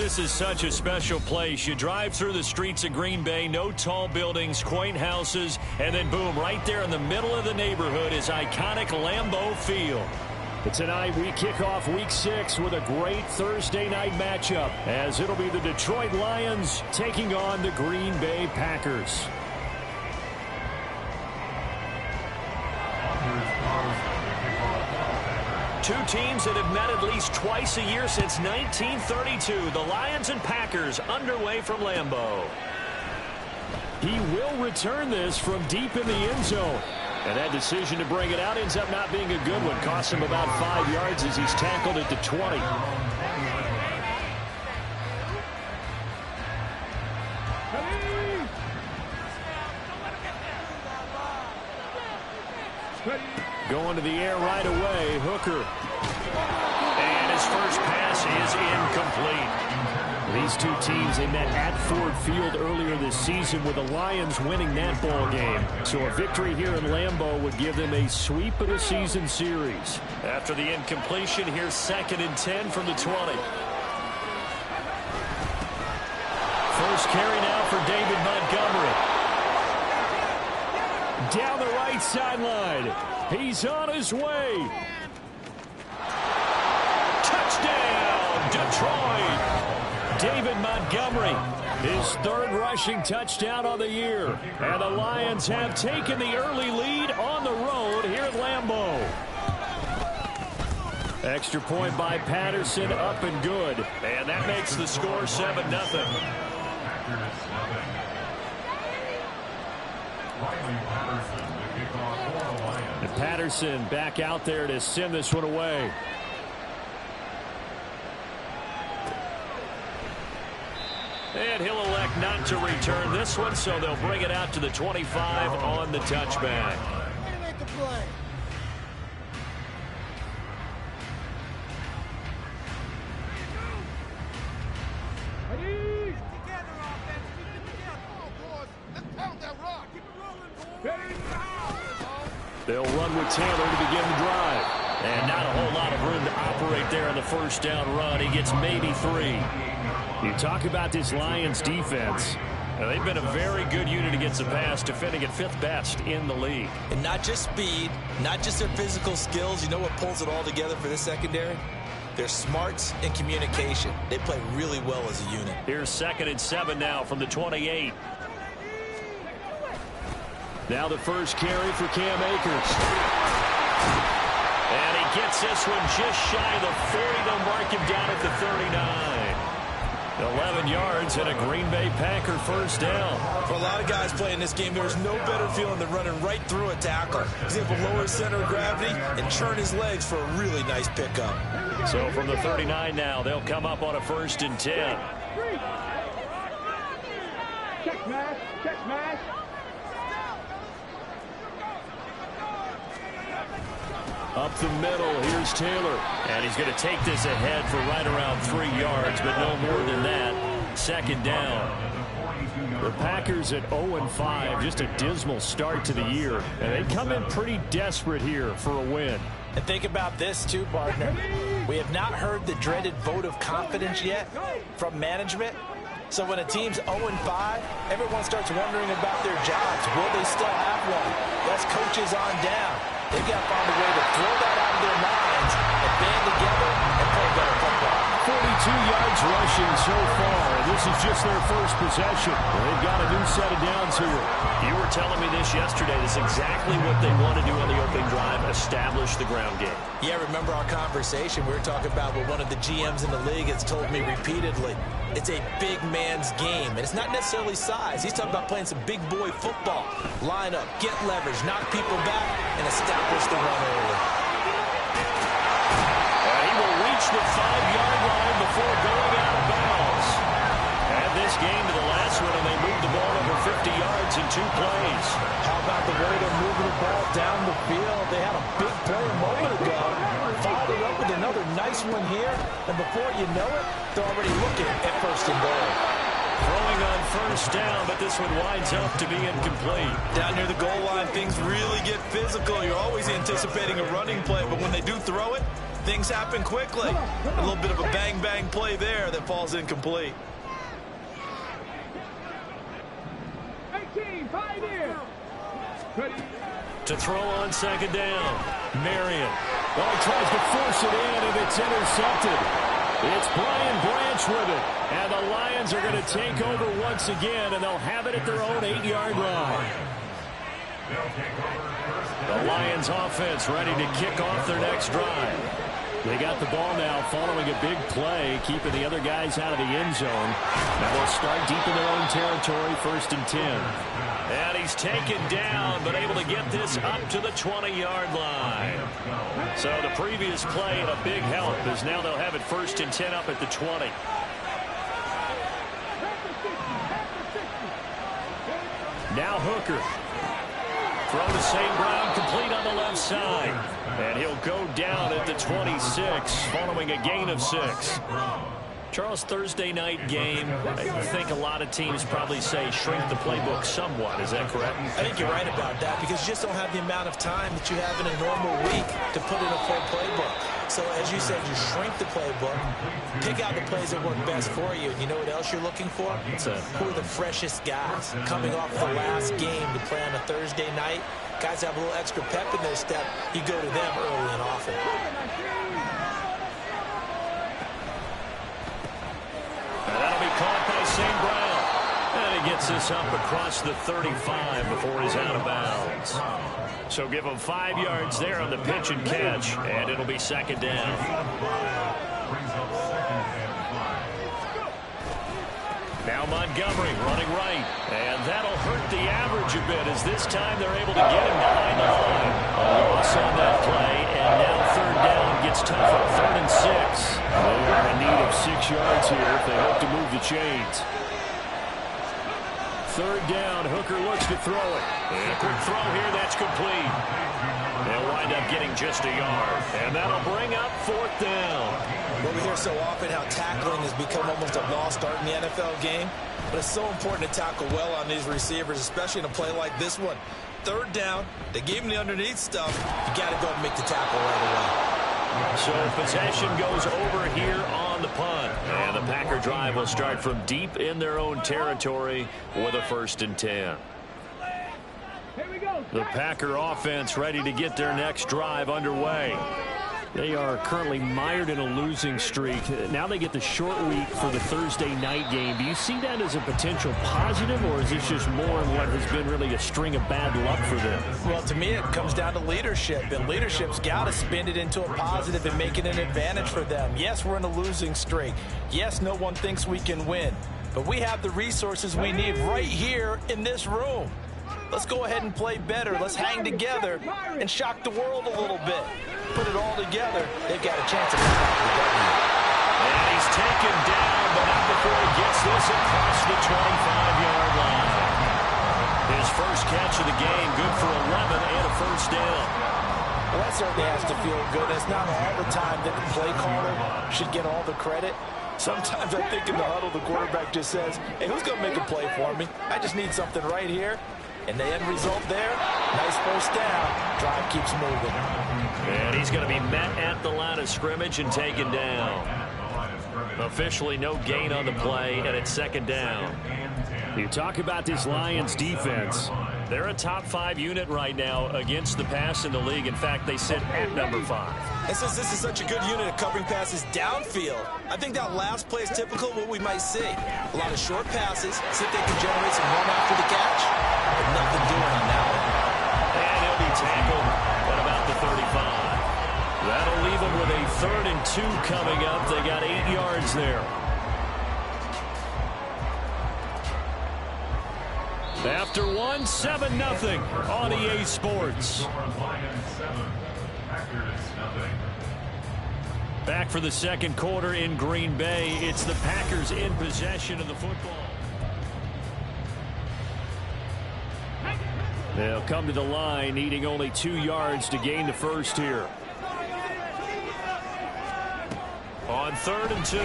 this is such a special place. You drive through the streets of Green Bay, no tall buildings, quaint houses, and then boom, right there in the middle of the neighborhood is iconic Lambeau Field. Tonight we kick off Week 6 with a great Thursday night matchup, as it'll be the Detroit Lions taking on the Green Bay Packers. Two teams that have met at least twice a year since 1932. The Lions and Packers underway from Lambeau. He will return this from deep in the end zone. And that decision to bring it out ends up not being a good one. Costs him about 5 yards as he's tackled at the 20. Going to the air right away, Hooker. And his first pass is incomplete. These two teams, they met at Ford Field earlier this season with the Lions winning that ball game. So a victory here in Lambeau would give them a sweep of the season series. After the incompletion, here's 2nd and 10 from the 20. First carry now for David Montgomery. Down the right sideline. He's on his way. Touchdown, Detroit. David Montgomery, his 3rd rushing touchdown on the year. And the Lions have taken the early lead on the road here at Lambeau. Extra point by Patterson, up and good. And that makes the score 7-0. And Patterson back out there to send this one away. And he'll elect not to return this one, so they'll bring it out to the 25 on the touchback. They'll run with Taylor to begin the drive. And not a whole lot of room to operate there on the first down run. He gets maybe 3. You talk about this Lions defense. Now, they've been a very good unit against the pass, defending at 5th best in the league. And not just speed, not just their physical skills. You know what pulls it all together for this secondary? Their smarts and communication. They play really well as a unit. Here's 2nd and 7 now from the 28. Now the first carry for Cam Akers. And he gets this one just shy of the 40. They'll mark him down at the 39. 11 yards and a Green Bay Packer first down. For a lot of guys playing this game, there's no better feeling than running right through a tackle. He's able to lower his center of gravity and churn his legs for a really nice pickup. So from the 39 now, they'll come up on a 1st and 10. Check smash, check smash. Up the middle, here's Taylor. And he's going to take this ahead for right around 3 yards, but no more than that. 2nd down. The Packers at 0-5, just a dismal start to the year. And they come in pretty desperate here for a win. And think about this too, partner. We have not heard the dreaded vote of confidence yet from management. So when a team's 0-5, everyone starts wondering about their jobs. Will they still have one? That's coaches on down. They've got to find a way to throw that out of their minds and band together and play better football. 42 yards rushing so far. This is just their first possession. They've got a new set of downs here. You were telling me this yesterday. This is exactly what they want to do on the opening drive, establish the ground game. Yeah, remember our conversation? We were talking about what one of the GMs in the league has told me repeatedly. It's a big man's game, and it's not necessarily size. He's talking about playing some big boy football. Line up, get leverage, knock people back, and establish the run early. He will reach the 5-yard line before going out of bounds. Add this game to the last one, and they moved the ball over 50 yards in 2 plays. How about the way they're moving the ball down the field? They had a big play a moment ago. Followed it up with another nice one here, and before you know it, they're already looking at 1st and goal. Throwing on 1st down, but this one winds up to be incomplete. Down near the goal line, things really get physical. You're always anticipating a running play, but when they do throw it, things happen quickly. A little bit of a bang-bang play there that falls incomplete. 18, 5 here. To throw on second down. Marion. Well, he tries to force it in, and it's intercepted. It's Brian Branch with it. And the Lions are going to take over once again, and they'll have it at their own 8-yard line. The Lions offense ready to kick off their next drive. They got the ball now following a big play, keeping the other guys out of the end zone. Now they'll start deep in their own territory, 1st and 10. And he's taken down, but able to get this up to the 20-yard line. So the previous play, a big help, as now they'll have it 1st and 10 up at the 20. Now Hooker. Throw to St. Brown, complete on the left side. And he'll go down at the 26, following a gain of 6. Charles, Thursday night game, I think a lot of teams probably say shrink the playbook somewhat. Is that correct? I think you're right about that because you just don't have the amount of time that you have in a normal week to put in a full playbook. So, as you said, you shrink the playbook, pick out the plays that work best for you. And you know what else you're looking for? Who are the freshest guys coming off the last game to play on a Thursday night? Guys have a little extra pep in their step. You go to them early and often. And that'll be caught by St. Brown. And he gets this up across the 35 before he's out of bounds. So give him 5 yards there on the pitch and catch, and it'll be 2nd down. Now Montgomery running right, and that'll hurt the average a bit as this time they're able to get him behind the line. A loss on that play, and now 3rd down gets tough on 3rd and 6. They're in need of 6 yards here if they hope to move the chains. 3rd down, Hooker looks to throw it. And a quick throw here, that's complete. They'll wind up getting just a yard, and that'll bring up 4th down. Well, we hear so often how tackling has become almost a lost art in the NFL game, but it's so important to tackle well on these receivers, especially in a play like this one. 3rd down, they gave him the underneath stuff. You got to go and make the tackle right away. So possession goes over here on the punt. And the Packer drive will start from deep in their own territory with a 1st and 10. The Packer offense ready to get their next drive underway. They are currently mired in a losing streak. Now they get the short week for the Thursday night game. Do you see that as a potential positive, or is this just more of what has been really a string of bad luck for them? Well, to me, it comes down to leadership, and leadership's got to spin it into a positive and make it an advantage for them. Yes, we're in a losing streak. Yes, no one thinks we can win, but we have the resources we need right here in this room. Let's go ahead and play better. Let's hang together and shock the world a little bit. Put it all together, they've got a chance of winning the W. And he's taken down, but not before he gets this across the 25-yard line. His first catch of the game, good for 11 and a 1st down. Well, that certainly has to feel good. It's not all the time that the play caller should get all the credit. Sometimes I think in the huddle, the quarterback just says, hey, who's going to make a play for me? I just need something right here. And the end result there, nice 1st down. Drive keeps moving. And he's going to be met at the line of scrimmage and taken down. Officially no gain on the play, and it's 2nd down. You talk about this Lions defense. They're a top 5 unit right now against the pass in the league. In fact, they sit at number 5. And since this is such a good unit of covering passes downfield, I think that last play is typical of what we might see. A lot of short passes, see if they can generate some run after the catch, but nothing doing on that one. And he'll be tackled at about the 35. That'll leave them with a 3rd and 2 coming up. They got 8 yards there. After 1, 7-0 on EA Sports. Back for the 2nd quarter in Green Bay. It's the Packers in possession of the football. They'll come to the line, needing only 2 yards to gain the 1st here. On 3rd and 2.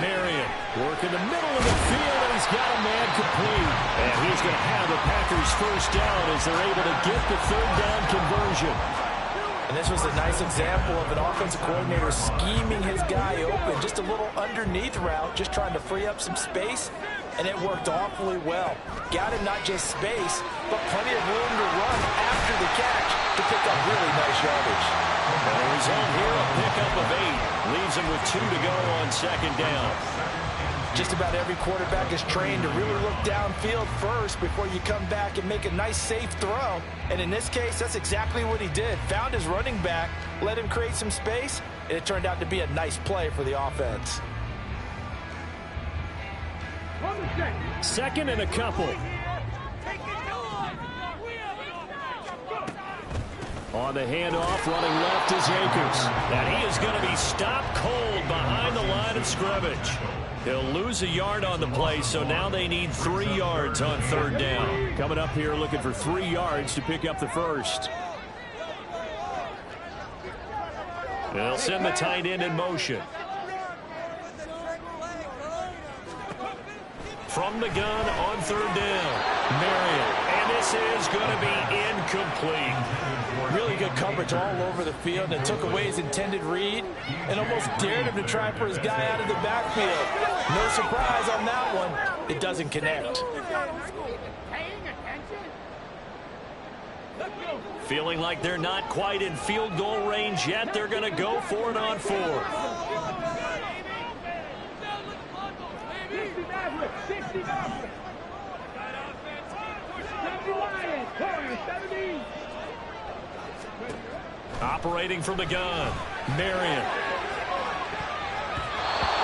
Marion work in the middle of the field, and he's got a man complete. And he's going to have the Packers 1st down as they're able to get the 3rd down conversion. And this was a nice example of an offensive coordinator scheming his guy open. Just a little underneath route, just trying to free up some space, and it worked awfully well. Got him not just space, but plenty of room to run after the catch to pick up really nice yardage. And the result here, a pickup of 8. Leaves him with 2 to go on second down. Just about every quarterback is trained to really look downfield first before you come back and make a nice, safe throw. And in this case, that's exactly what he did. Found his running back, let him create some space, and it turned out to be a nice play for the offense. Second and a couple. On the handoff, running left is Akers. And he is going to be stopped cold behind the line of scrimmage. He'll lose a yard on the play, so now they need 3 yards on third down. Coming up here looking for 3 yards to pick up the first. They'll send the tight end in motion. From the gun on third down, Marion. And this is going to be incomplete. Really good coverage all over the field, and took away his intended read and almost dared him to try for his guy out of the backfield. No surprise on that one. It doesn't connect. Feeling like they're not quite in field goal range yet. They're going to go for it on 4th. Operating from the gun, Marion.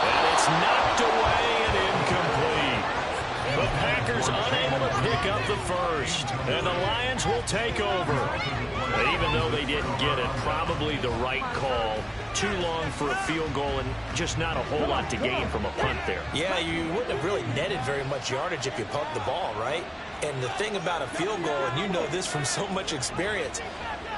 And it's knocked away and incomplete. The Packers unable to pick up the first. And the Lions will take over. But even though they didn't get it, probably the right call. Too long for a field goal and just not a whole lot to gain from a punt there. Yeah, you wouldn't have really netted very much yardage if you pumped the ball, right? And the thing about a field goal, and you know this from so much experience,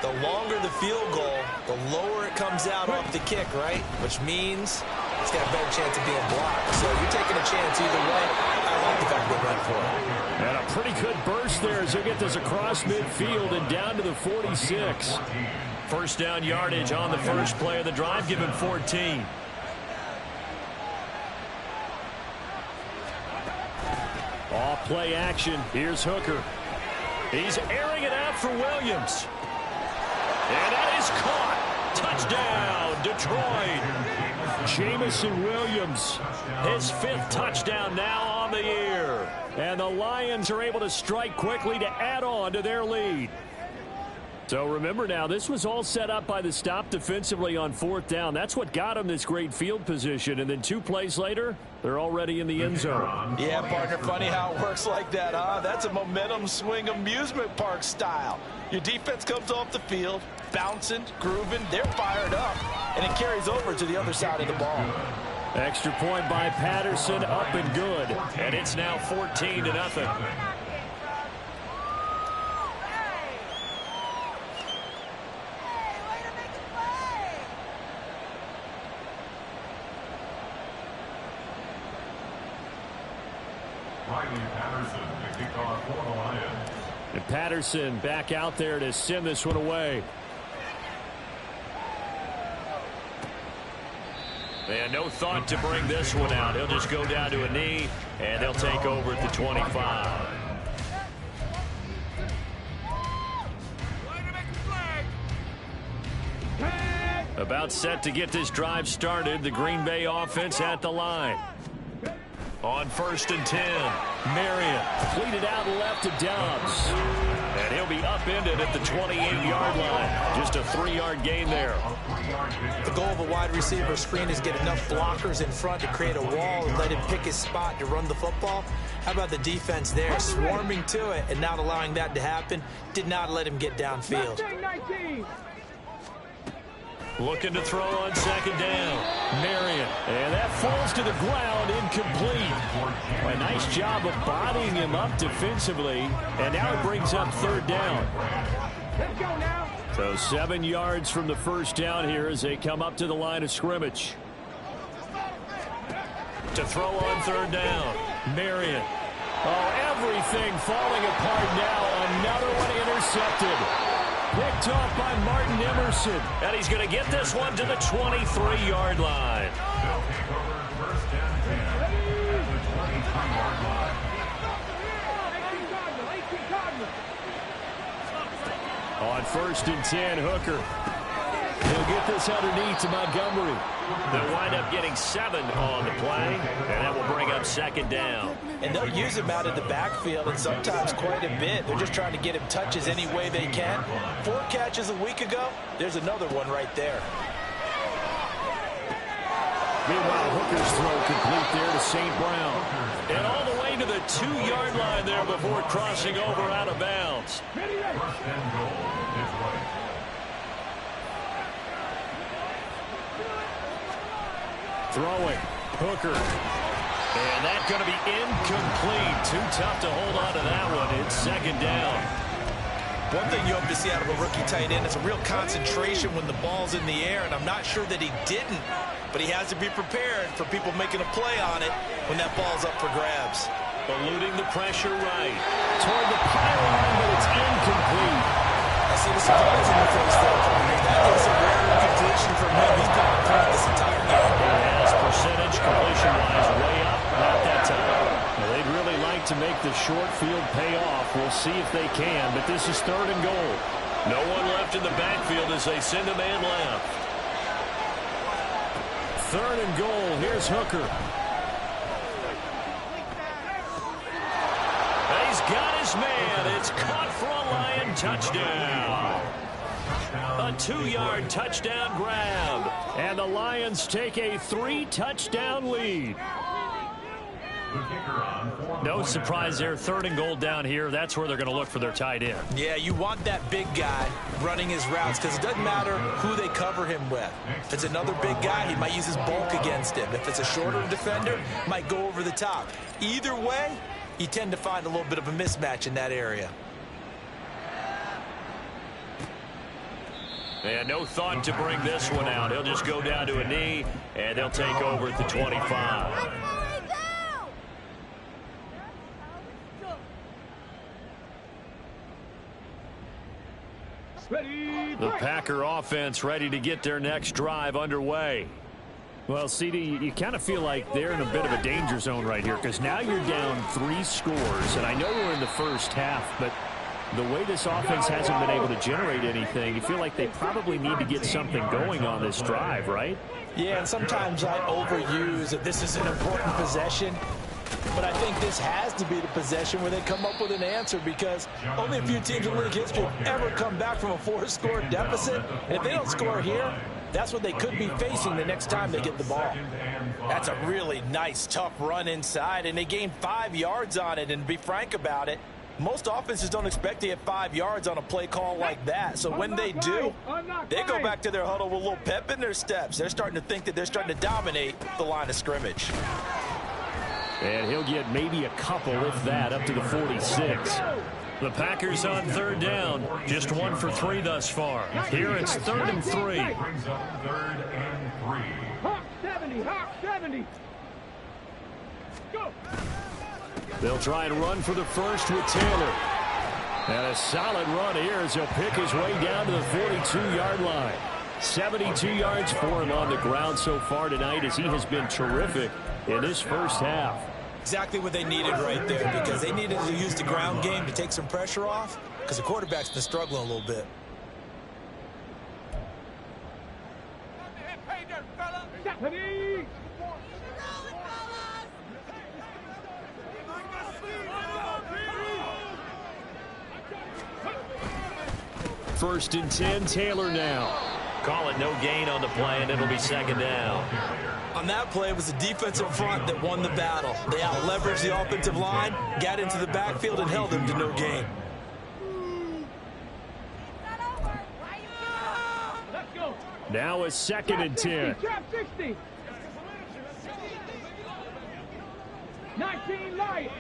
the longer the field goal, the lower it comes out off the kick, right? Which means it's got a better chance of being blocked. So you're taking a chance either way. I like the fact they went for it. And a pretty good burst there as he'll get this across midfield and down to the 46. First down yardage on the first play of the drive. Give him 14. Off play action. Here's Hooker. He's airing it out for Williams. And that is caught. Touchdown, Detroit. Jamison Williams, his 5th touchdown now on the year. And the Lions are able to strike quickly to add on to their lead. So remember now, this was all set up by the stop defensively on 4th down. That's what got them this great field position. And then 2 plays later, they're already in the end zone. Yeah, partner, funny how it works like that, huh? That's a momentum swing amusement park style. Your defense comes off the field, bouncing, grooving, they're fired up, and it carries over to the other side of the ball. Extra point by Patterson, up and good. And it's now 14-0. And Patterson back out there to send this one away. They had no thought to bring this one out. He'll just go down to a knee, and they'll take over at the 25. About set to get this drive started. The Green Bay offense at the line. On 1st and 10, Marion pleated out left to Dobbs. And he'll be upended at the 28-yard line. Just a 3-yard gain there. The goal of a wide receiver screen is get enough blockers in front to create a wall and let him pick his spot to run the football. How about the defense there, swarming to it and not allowing that to happen? Did not let him get downfield. Looking to throw on 2nd down. Marion. And that falls to the ground, incomplete. A nice job of bodying him up defensively. And now it brings up 3rd down. Let's go now. So 7 yards from the first down here as they come up to the line of scrimmage. To throw on 3rd down. Marion. Oh, everything falling apart now. Another one intercepted. Picked off by Martin Emerson. And he's going to get this one to the 23-yard line. On 1st and 10, Hooker. He'll get this underneath to Montgomery. They'll wind up getting 7 on the play, and that will bring up 2nd down. And they'll use him out of the backfield, and sometimes quite a bit. They're just trying to get him touches any way they can. 4 catches a week ago. There's another one right there. Meanwhile, Hooker's throw complete there to St. Brown. And all the way to the 2-yard line there before crossing over out of bounds. Throwing. Hooker. And that's going to be incomplete. Too tough to hold on to that one. It's 2nd down. One thing you hope to see out of a rookie tight end is a real concentration when the ball's in the air, and I'm not sure that he didn't, but he has to be prepared for people making a play on it when that ball's up for grabs. Eluding the pressure right. Toward the pylon, but it's incomplete. I see the surprise in the face there. That is a rare completion from him. He's been on point this entire game. Yes, percentage completion-wise way up, not that time. Well, they'd really like to make the short field pay off. We'll see if they can, but this is 3rd and goal. No one left in the backfield as they send a man left. 3rd and goal. Here's Hooker. He's got his man. It's caught for a Lion touchdown. A 2-yard touchdown grab. And the Lions take a 3-touchdown lead. No surprise there. 3rd and goal down here. That's where they're going to look for their tight end. Yeah, you want that big guy running his routes because it doesn't matter who they cover him with. If it's another big guy, he might use his bulk against him. If it's a shorter defender, might go over the top. Either way, you tend to find a little bit of a mismatch in that area. And no thought to bring this one out. He'll just go down to a knee, and they'll take over at the 25. The Packer offense ready to get their next drive underway. Well, CD, you kind of feel like they're in a bit of a danger zone right here because now you're down 3 scores, and I know we're in the first half, but the way this offense hasn't been able to generate anything, you feel like they probably need to get something going on this drive, right? Yeah, and sometimes I overuse that this is an important possession. But I think this has to be the possession where they come up with an answer because only a few teams in league history have ever come back from a 4-score deficit. And if they don't score here, that's what they could be facing the next time they get the ball. That's a really nice, tough run inside, and they gained 5 yards on it. And to be frank about it, most offenses don't expect to get 5 yards on a play call like that. So when they do, they go back to their huddle with a little pep in their steps. They're starting to think that they're starting to dominate the line of scrimmage. And he'll get maybe a couple, if that, up to the 46. The Packers on 3rd down. Just 1 for 3 thus far. Here it's 3rd and 3. Hawk 70, Hawk 70. Go. They'll try and run for the first with Taylor. And a solid run here as he'll pick his way down to the 42-yard line. 72 yards for him on the ground so far tonight as he has been terrific in this first half. Exactly what they needed right there because they needed to use the ground game to take some pressure off because the quarterback's been struggling a little bit. First and 10, Taylor now. Call it no gain on the play, and it'll be 2nd down. On that play, it was the defensive front that won the battle. They out-leveraged the offensive line, got into the backfield, and held them to no gain. Now a 2nd and 10. 60. 19 light.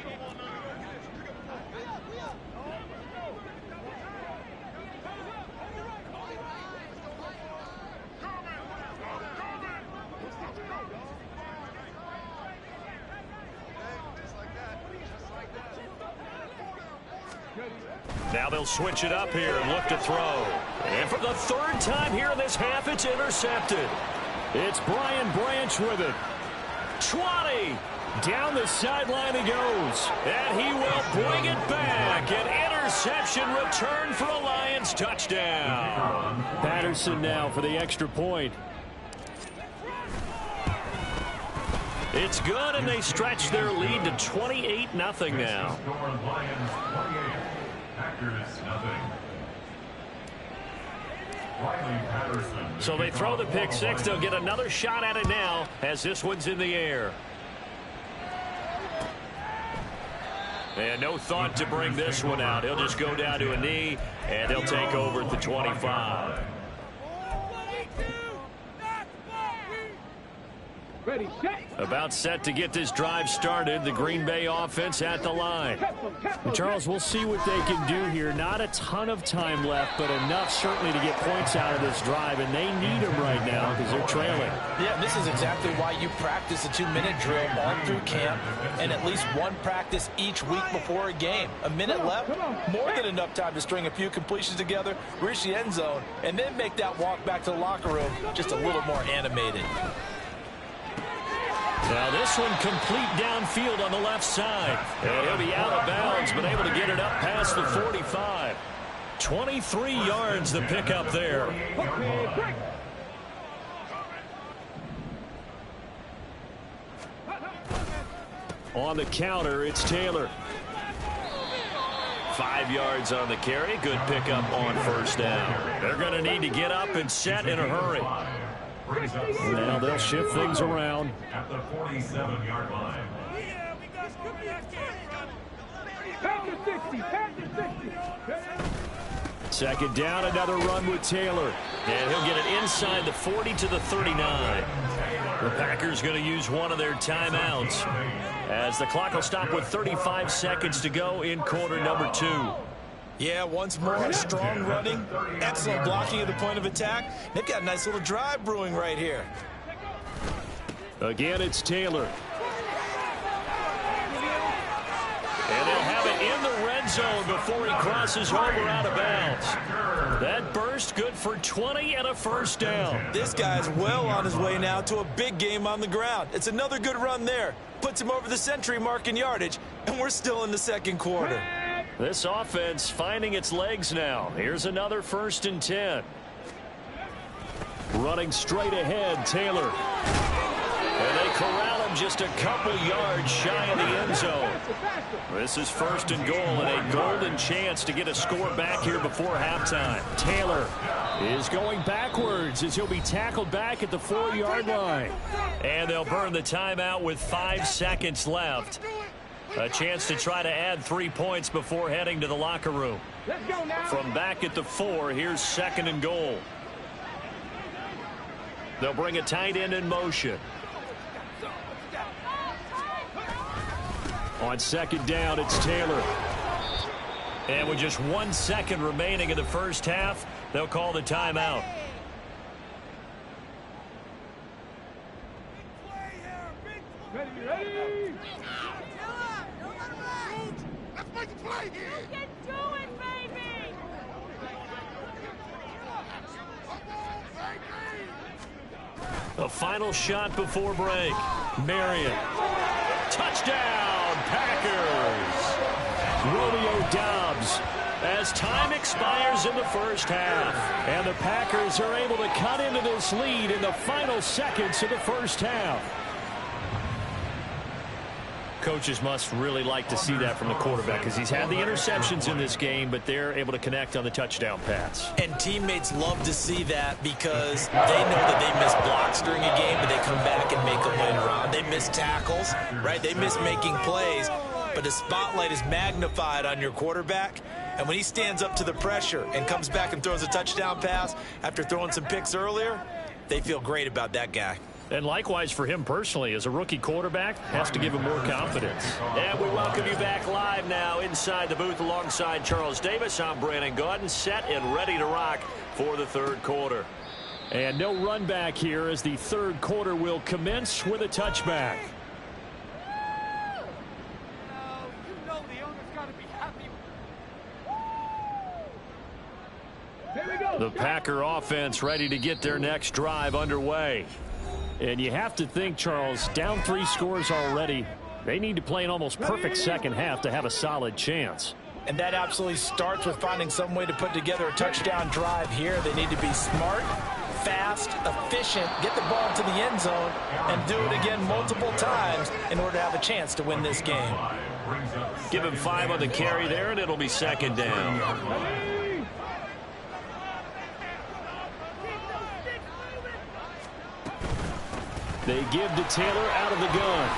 Now they'll switch it up here and look to throw. And for the third time here in this half, it's intercepted. It's Brian Branch with it. 20. Down the sideline he goes. And he will bring it back. An interception return for a Lions touchdown. Patterson now for the extra point. It's good, and they stretch their lead to 28-0 now. So they throw the pick six. They'll get another shot at it now as this one's in the air. And no thought to bring this one out. He'll just go down to a knee, and he'll take over at the 25. Ready, set. About set to get this drive started. The Green Bay offense at the line. And Charles, we'll see what they can do here. Not a ton of time left, but enough certainly to get points out of this drive, and they need them right now because they're trailing. Yeah, this is exactly why you practice a 2-minute drill all through camp and at least one practice each week before a game. A minute left, more than enough time to string a few completions together, reach the end zone, and then make that walk back to the locker room just a little more animated. Now this one complete downfield on the left side. And he'll be out of bounds, but able to get it up past the 45. 23 yards the pickup there. On the counter, it's Taylor. 5 yards on the carry. Good pickup on first down. They're going to need to get up and set in a hurry. Now they'll shift things around. At the 47-yard line. Second down, another run with Taylor. And he'll get it inside the 40 to the 39. The Packers going to use one of their timeouts as the clock will stop with 35 seconds to go in quarter number 2. Yeah, once more, strong running, excellent blocking at the point of attack. They've got a nice little drive brewing right here. Again, it's Taylor. And they'll have it in the red zone before he crosses over out of bounds. That burst good for 20 and a first down. This guy's well on his way now to a big game on the ground. It's another good run there. Puts him over the century mark in yardage, and we're still in the second quarter. This offense finding its legs now. Here's another 1st and 10. Running straight ahead, Taylor. And they corral him just a couple yards shy of the end zone. This is 1st and goal and a golden chance to get a score back here before halftime. Taylor is going backwards as he'll be tackled back at the 4-yard line. And they'll burn the timeout with 5 seconds left. A chance to try to add 3 points before heading to the locker room. From back at the 4, here's 2nd and goal. They'll bring a tight end in motion. On 2nd down, it's Taylor. And with just 1 second remaining in the first half, they'll call the timeout. Ready. Let's make a play here. You can do it, baby. Come on, baby. A final shot before break. Marion. Touchdown, Packers. Romeo Doubs as time expires in the first half. And the Packers are able to cut into this lead in the final seconds of the first half. Coaches must really like to see that from the quarterback because he's had the interceptions in this game, but they're able to connect on the touchdown pass. And teammates love to see that because they know that they miss blocks during a game, but they come back and make them later on. They miss tackles, right? They miss making plays, but the spotlight is magnified on your quarterback. And when he stands up to the pressure and comes back and throws a touchdown pass after throwing some picks earlier, they feel great about that guy. And likewise for him personally, as a rookie quarterback, has to give him more confidence. And we welcome you back live now inside the booth alongside Charles Davis. I'm Brandon Gaudin, set and ready to rock for the third quarter. And no run back here as the third quarter will commence with a touchback. The Packer offense ready to get their next drive underway. And you have to think, Charles, down 3 scores already. They need to play an almost perfect second half to have a solid chance. And that absolutely starts with finding some way to put together a touchdown drive here. They need to be smart, fast, efficient, get the ball to the end zone, and do it again multiple times in order to have a chance to win this game. Give him 5 on the carry there, and it'll be second down. They give to Taylor out of the gun.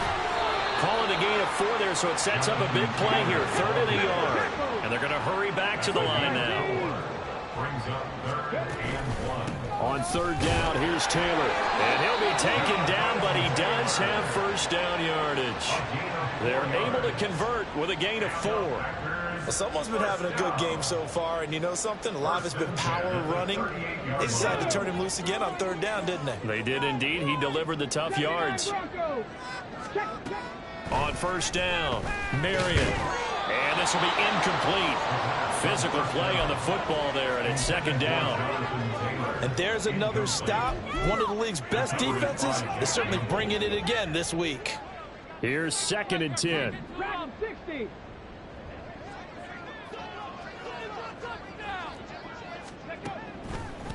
Calling a gain of 4 there, so it sets up a big play here. 3rd and a yard. And they're going to hurry back to the line now. On 3rd down, here's Taylor. And he'll be taken down, but he does have first down yardage. They're able to convert with a gain of 4. Well, someone's been having a good game so far, and you know something? A lot of it's been power running. They decided to turn him loose again on 3rd down, didn't they? They did indeed. He delivered the tough yards. On 1st down, Marion. And this will be incomplete. Physical play on the football there, and it's 2nd down. And there's another stop. One of the league's best defenses is certainly bringing it again this week. Here's 2nd and 10. Round 60.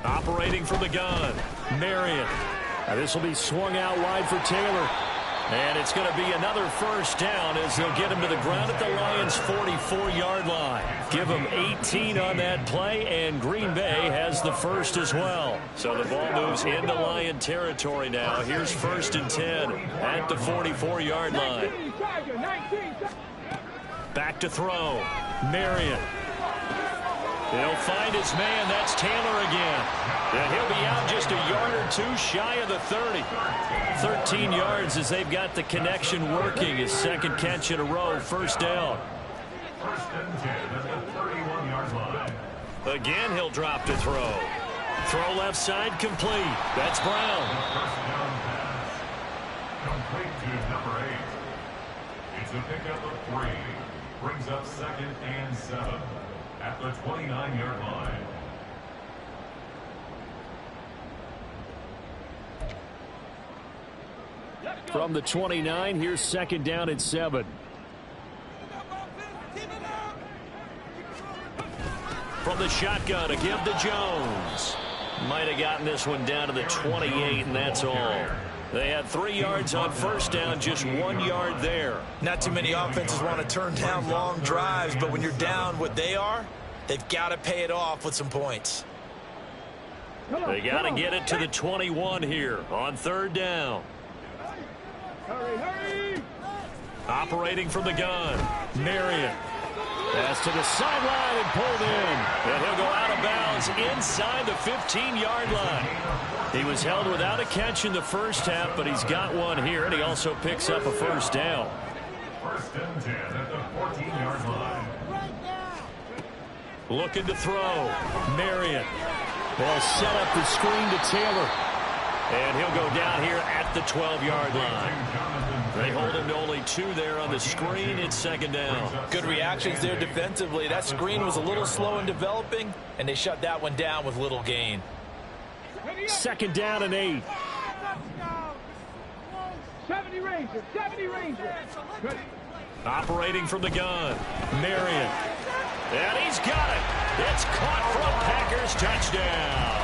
Operating from the gun, Marion. Now this will be swung out wide for Taylor. And it's going to be another first down as they'll get him to the ground at the Lions' 44-yard line. Give them 18 on that play, and Green Bay has the first as well. So the ball moves into Lion territory now. Here's 1st and 10 at the 44-yard line. Back to throw, Marion. He'll find his man. That's Taylor again. And he'll be out just a yard or 2 shy of the 30. 13 yards as they've got the connection working. His 2nd catch in a row. First down. 1st and 10 at the 31-yard line. Again, he'll drop to throw. Throw left side complete. That's Brown. First down pass. Complete to number 8. It's a pickup of 3. Brings up 2nd and 7 at the 29-yard line. From the 29, here's 2nd down and 7. From the shotgun, a give to Jones. Might have gotten this one down to the 28, and that's all. They had 3 yards on first down, just 1 yard there. Not too many offenses want to turn down long drives, but when you're down what they are, they've got to pay it off with some points. They got to get it to the 21 here on 3rd down. Hurry, hurry! Operating from the gun, Marion. Pass to the sideline and pulled in. And he'll go out of bounds inside the 15-yard line. He was held without a catch in the first half, but he's got one here, and he also picks up a first down. 1st and 10 at the 14-yard line. Looking to throw, Marion. They'll set up the screen to Taylor. And he'll go down here at the 12-yard line. They hold him to only 2 there on the screen. It's 2nd down. Good reactions there defensively. That screen was a little slow in developing, and they shut that one down with little gain. 2nd down and 8. 70 Rangers, 70 Rangers. Ready. Operating from the gun, Marion. And he's got it. It's caught for a Packers touchdown.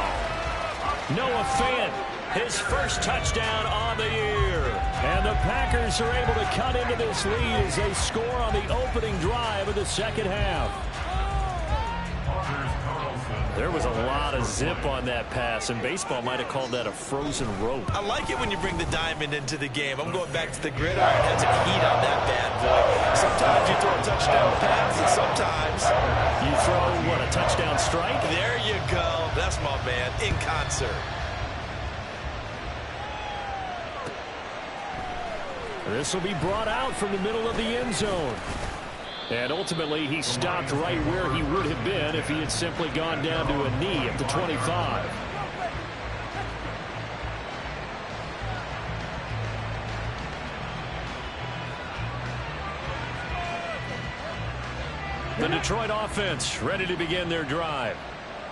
Noah Fant, his first touchdown on the year. And the Packers are able to cut into this lead as they score on the opening drive of the second half. There was a lot of zip on that pass, and baseball might have called that a frozen rope. I like it when you bring the diamond into the game. I'm going back to the gridiron. Had some heat on that bad boy. Sometimes you throw a touchdown pass, and sometimes you throw, what, a touchdown strike? There you go. That's my man, in concert. This will be brought out from the middle of the end zone. And ultimately, he stopped right where he would have been if he had simply gone down to a knee at the 25. The Detroit offense ready to begin their drive.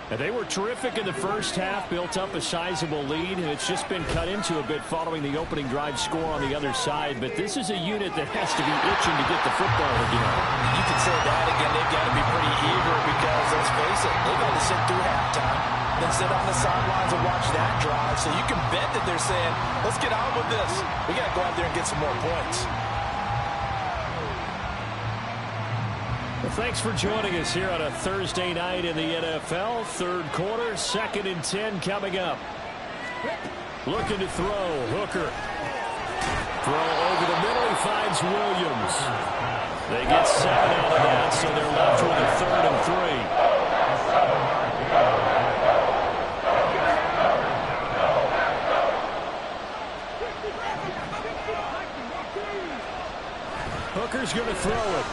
And they were terrific in the first half, built up a sizable lead, and it's just been cut into a bit following the opening drive score on the other side. But this is a unit that has to be itching to get the football again. You can say that again. They've got to be pretty eager because, let's face it, they've had to sit through halftime, then sit on the sidelines and watch that drive. So you can bet that they're saying, let's get on with this. We got to go out there and get some more points. Well, thanks for joining us here on a Thursday night in the NFL. Third quarter, 2nd and 10 coming up. Looking to throw. Hooker. Throw over the middle. He finds Williams. They get 7 out of that, so they're left with a 3rd and 3. Hooker's going to throw it.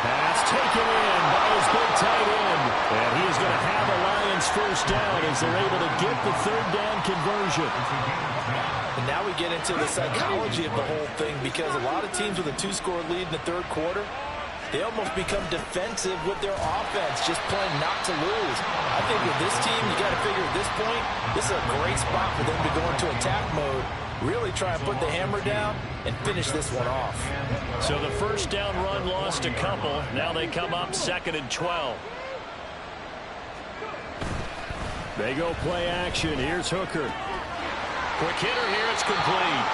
Pass taken in by his big tight end. And he is going to have the Lions first down as they're able to get the 3rd down conversion. And now we get into the psychology of the whole thing, because a lot of teams with a 2-score lead in the 3rd quarter, they almost become defensive with their offense, just playing not to lose. I think with this team, you got to figure at this point, this is a great spot for them to go into attack mode, really try and put the hammer down and finish this one off. So the first down run lost a couple. Now they come up 2nd and 12. They go play action. Here's Hooker. Quick hitter here. It's complete.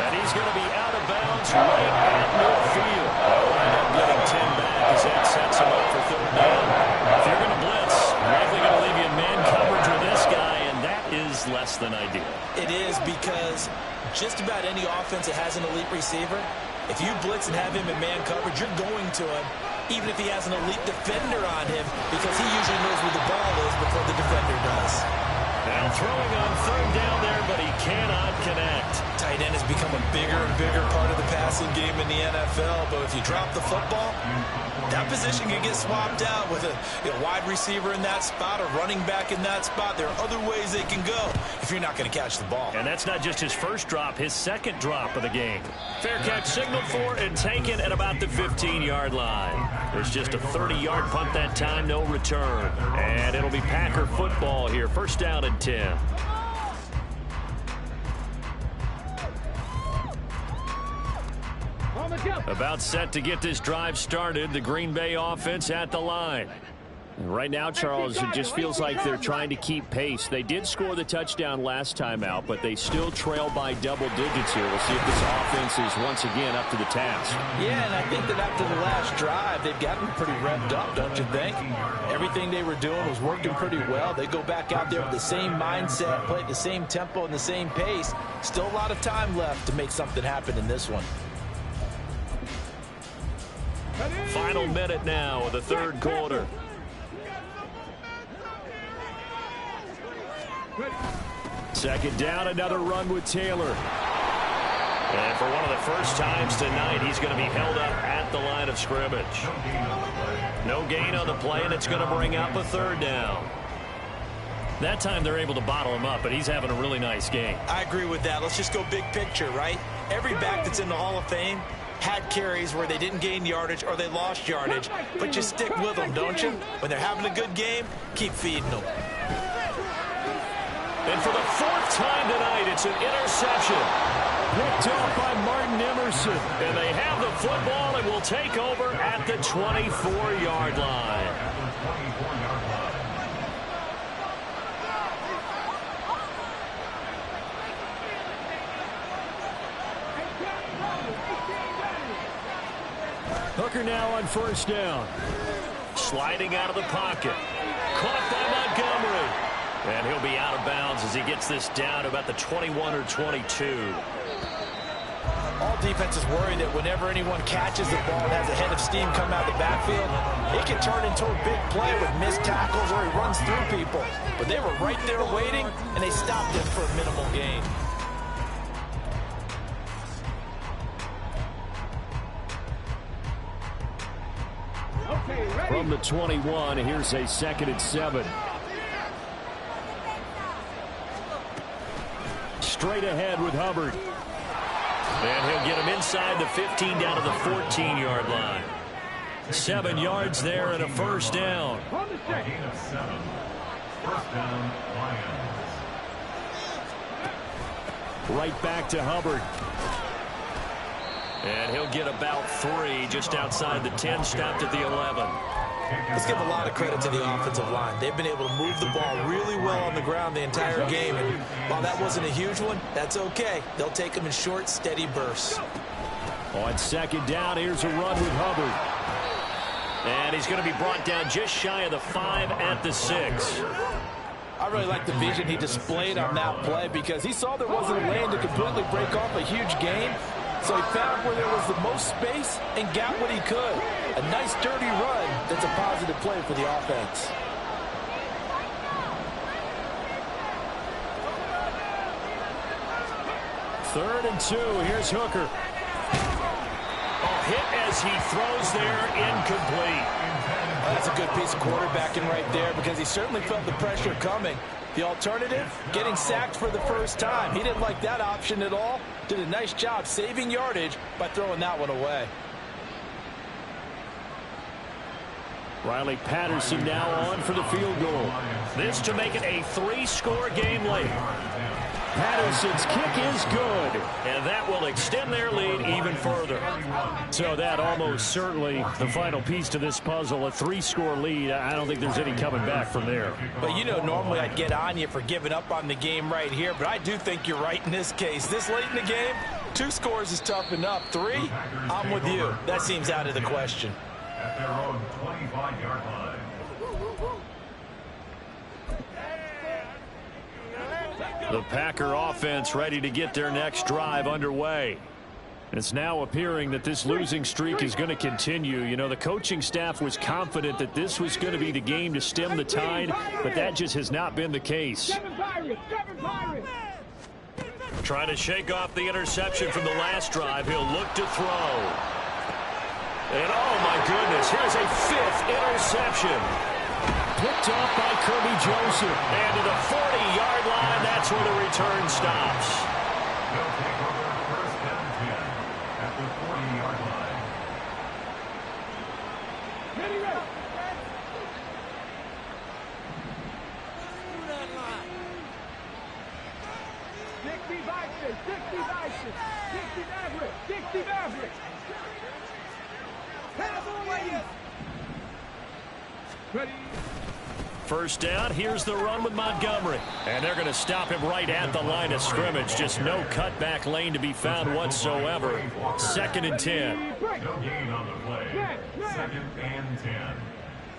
And he's going to be out of bounds right at midfield. They'll wind up getting 10 back as that sets him up for 3rd down. If you're going to blitz, you're likely going to leave you in man coverage with this guy, and that is less than ideal. It is, because just about any offense that has an elite receiver, if you blitz and have him in man coverage, you're going to him, even if he has an elite defender on him, because he usually knows where the ball is before the defender does. Now throwing on 3rd down there, but he cannot connect. Tight end has become a bigger and bigger part of the passing game in the NFL, but if you drop the football, that position can get swapped out with a wide receiver in that spot, a running back in that spot. There are other ways they can go if you're not going to catch the ball. And that's not just his first drop, his 2nd drop of the game. Fair catch signaled for and taken at about the 15-yard line. There's just a 30-yard punt that time, no return. And it'll be Packer football here, 1st down and 10. About set to get this drive started. The Green Bay offense at the line. Right now, Charles, it just feels like they're trying to keep pace. They did score the touchdown last time out, but they still trail by double digits here. We'll see if this offense is once again up to the task. Yeah, and I think that after the last drive, they've gotten pretty revved up, don't you think? Everything they were doing was working pretty well. They go back out there with the same mindset, play at the same tempo and the same pace. Still a lot of time left to make something happen in this one. Final minute now of the 3rd quarter. Second down, another run with Taylor. And for one of the first times tonight, he's going to be held up at the line of scrimmage. No gain on the play, and it's going to bring up a 3rd down. That time they're able to bottle him up, but he's having a really nice game. I agree with that. Let's just go big picture, right? Every back that's in the Hall of Fame had carries where they didn't gain yardage or they lost yardage, but you stick with them, don't you? When they're having a good game, keep feeding them. And for the 4th time tonight, it's an interception. Picked off by Martin Emerson. And they have the football and will take over at the 24-yard line. Hooker now on 1st down. Sliding out of the pocket. Caught by Montgomery. And he'll be out of bounds as he gets this down to about the 21 or 22. All defenses worry that whenever anyone catches the ball and has a head of steam come out of the backfield, it can turn into a big play with missed tackles or he runs through people. But they were right there waiting, and they stopped him for a minimal gain. From the 21, here's a 2nd and 7. Straight ahead with Hubbard. And he'll get him inside the 15 down to the 14-yard line. 7 yards there and a first down. On the set. Gain of 7. First down, Lions. Right back to Hubbard. And he'll get about 3 just outside the 10, stopped at the 11. Let's give a lot of credit to the offensive line. They've been able to move the ball really well on the ground the entire game. And while that wasn't a huge one, that's okay. They'll take them in short, steady bursts. On second down, here's a run with Hubbard. And he's going to be brought down just shy of the 5 at the 6. I really like the vision he displayed on that play because he saw there wasn't a lane to completely break off a huge gain. So he found where there was the most space and got what he could. A nice, dirty run that's a positive play for the offense. Third and 2. Here's Hooker. Oh, hit as he throws there, incomplete. Oh, that's a good piece of quarterbacking right there because he certainly felt the pressure coming. The alternative, getting sacked for the first time. He didn't like that option at all. Did a nice job saving yardage by throwing that one away. Riley Patterson now on for the field goal. This to make it a 3-score game late. Patterson's kick is good, and that will extend their lead even further. So that almost certainly the final piece to this puzzle, a 3-score lead. I don't think there's any coming back from there. But, you know, normally I'd get on you for giving up on the game right here, but I do think you're right in this case. This late in the game, 2 scores is tough enough. 3, I'm with you. That seems out of the question. At their own 25-yard line. The Packer offense ready to get their next drive underway. It's now appearing that this losing streak is going to continue. You know, the coaching staff was confident that this was going to be the game to stem the tide, but that just has not been the case. Trying to shake off the interception from the last drive. He'll look to throw. And oh my goodness, here's a 5th interception. Picked off by Kirby Joseph. And to the 40-yard line, that's where the return stops. They'll take over first down 10 at the 40-yard line. Ready, ready. Dixie Bison, Dixie Bison, Dixie Maverick, Dixie Maverick. Cowboys. Ready. First down, here's the run with Montgomery. And they're going to stop him right at the line of scrimmage. Just no cutback lane to be found whatsoever. 2nd and 10. No gain on the play. 2nd and 10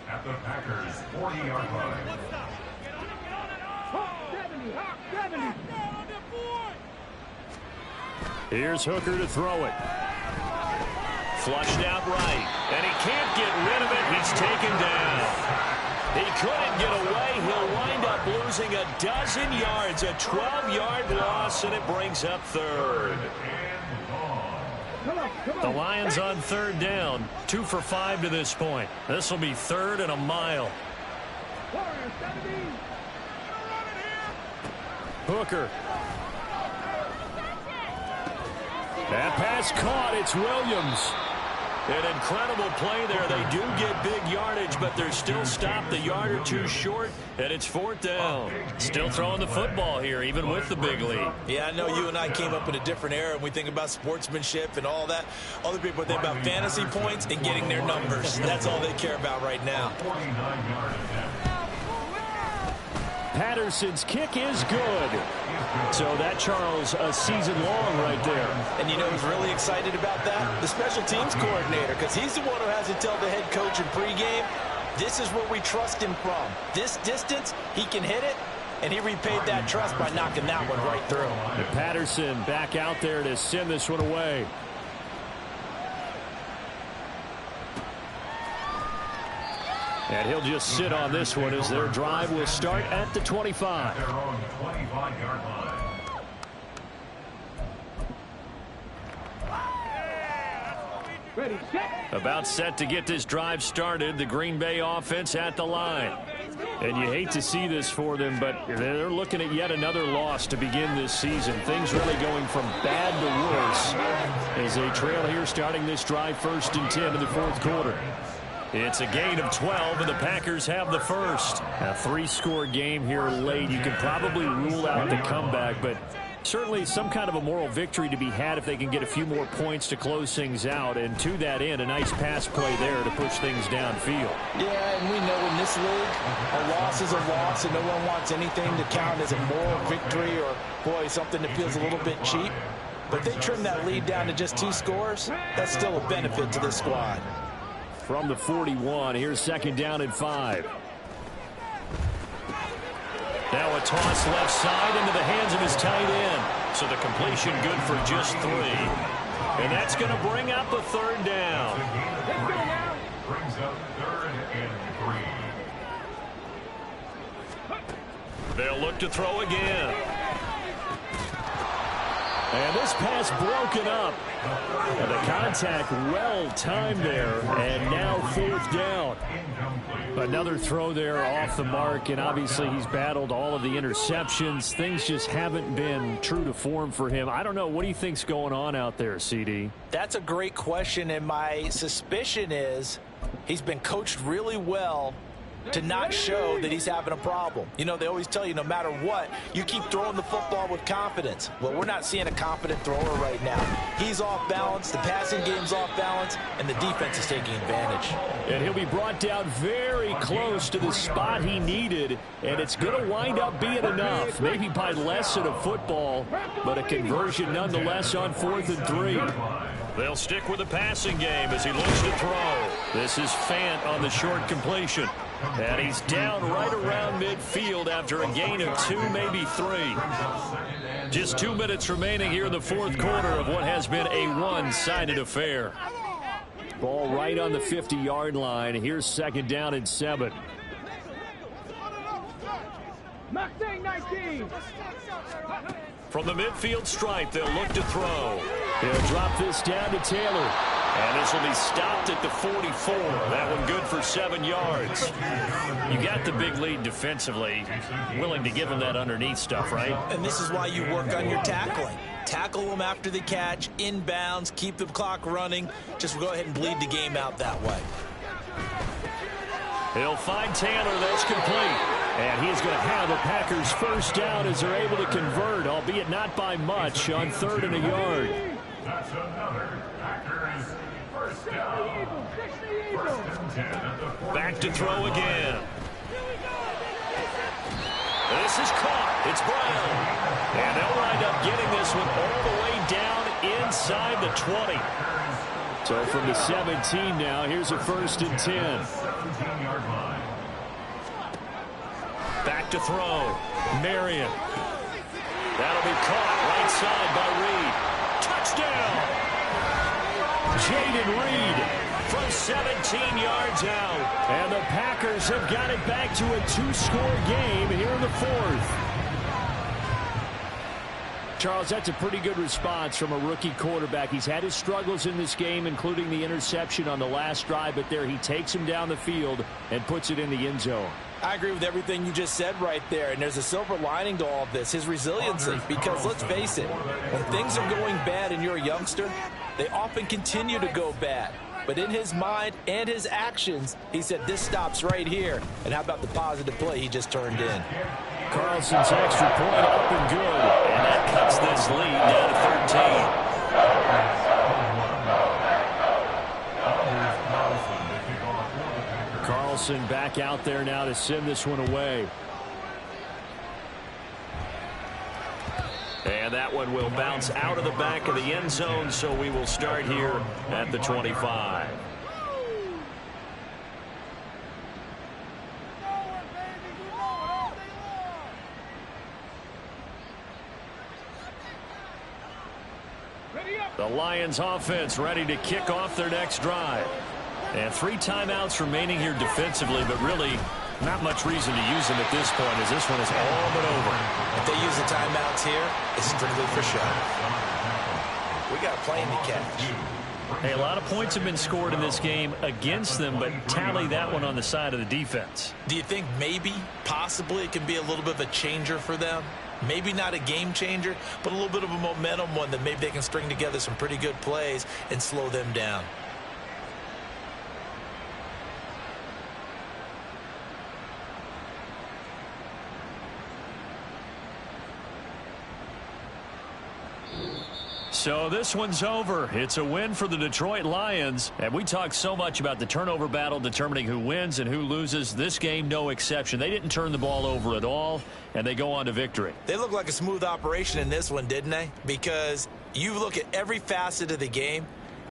at the Packers' 40-yard line. Hawk 70, Hawk 70. Here's Hooker to throw it. Flushed out right. And he can't get rid of it. He's taken down. He couldn't get away. He'll wind up losing a dozen yards. A 12-yard loss, and it brings up 3rd. The Lions on 3rd down. 2 for 5 to this point. This will be 3rd and a mile. Hooker. That pass caught. It's Williams. An incredible play there. They do get big yardage, but they're still stopped a yard or 2 short, and it's 4th down. Still throwing the football here, even with the big lead. Yeah, I know you and I came up in a different era, and we think about sportsmanship and all that. Other people think about fantasy points and getting their numbers. That's all they care about right now. 49-yard attempt. Patterson's kick is good. So that, Charles, a season long right there. And you know who's really excited about that? The special teams coordinator, because he's the one who has to tell the head coach in pregame, this is where we trust him from. This distance, he can hit it, and he repaid that trust by knocking that one right through. And Patterson back out there to send this one away. And he'll just sit on this one as their drive will start at the 25. Their own 25-yard line. Ready, set. About set to get this drive started. The Green Bay offense at the line. And you hate to see this for them, but they're looking at yet another loss to begin this season. Things really going from bad to worse as they trail here starting this drive 1st and 10 in the 4th quarter. It's a gain of 12, and the Packers have the first. A 3-score game here late. You can probably rule out the comeback, but certainly some kind of a moral victory to be had if they can get a few more points to close things out. And to that end, a nice pass play there to push things downfield. Yeah, and we know in this league, a loss is a loss, and no one wants anything to count as a moral victory or, boy, something that feels a little bit cheap. But they trim that lead down to just 2 scores. That's still a benefit to this squad. From the 41, here's 2nd down and 5. Now a toss left side into the hands of his tight end. So the completion good for just 3. And that's going to bring up the 3rd down. Brings up 3rd and 3. They'll look to throw again. And this pass broken up. And the contact well timed there. And now 4th down. Another throw there off the mark. And obviously he's battled all of the interceptions. Things just haven't been true to form for him. I don't know. What do you think's going on out there, CD? That's a great question. And my suspicion is he's been coached really well to not show that he's having a problem. You know, they always tell you no matter what, you keep throwing the football with confidence. Well, we're not seeing a confident thrower right now. He's off balance, the passing game's off balance, and the defense is taking advantage. And he'll be brought down very close to the spot he needed, and it's going to wind up being enough. Maybe by less than a football, but a conversion nonetheless on 4th and 3. They'll stick with the passing game as he looks to throw. This is Fant on the short completion. And he's down right around midfield after a gain of 2, maybe 3. Just 2 minutes remaining here in the 4th quarter of what has been a one-sided affair. Ball right on the 50-yard line. Here's 2nd down and 7. From the midfield stripe, they'll look to throw. He'll drop this down to Taylor. And this will be stopped at the 44. That one good for 7 yards. You got the big lead defensively. Willing to give him that underneath stuff, right? And this is why you work on your tackling. Tackle them after the catch, inbounds, keep the clock running. Just go ahead and bleed the game out that way. He'll find Taylor. That's complete. And he's going to have a Packers first down as they're able to convert, albeit not by much, on 3rd and a yard. That's another Packers first down. 1st and 10 at the 40. Back to throw again. This is caught. It's Brown. And they'll wind up getting this one all the way down inside the 20. So from the 17 now, here's a 1st and 10. 17-yard line. Back to throw. Marion. That'll be caught right side by Reed. Touchdown! Jaden Reed from 17 yards out. And the Packers have got it back to a 2-score game here in the 4th. Charles, that's a pretty good response from a rookie quarterback. He's had his struggles in this game, including the interception on the last drive, but there he takes him down the field and puts it in the end zone. I agree with everything you just said right there, and there's a silver lining to all of this, his resiliency, because let's face it, when things are going bad and you're a youngster, they often continue to go bad. But in his mind and his actions, he said this stops right here. And how about the positive play he just turned in? Carlson's extra point up and good, and that cuts this lead down to 13. Carlson back out there now to send this one away. And that one will bounce out of the back of the end zone, so we will start here at the 25. The Lions offense ready to kick off their next drive. And 3 timeouts remaining here defensively, but really not much reason to use them at this point as this one is all but over. If they use the timeouts here, it's strictly for show. We got a play in the catch. Hey, a lot of points have been scored in this game against them, but tally that one on the side of the defense. Do you think maybe, possibly, it can be a little bit of a changer for them? Maybe not a game changer, but a little bit of a momentum one that maybe they can string together some pretty good plays and slow them down. So this one's over. It's a win for the Detroit Lions. And we talked so much about the turnover battle determining who wins and who loses. This game, no exception. They didn't turn the ball over at all, and they go on to victory. They look like a smooth operation in this one, didn't they? Because you look at every facet of the game,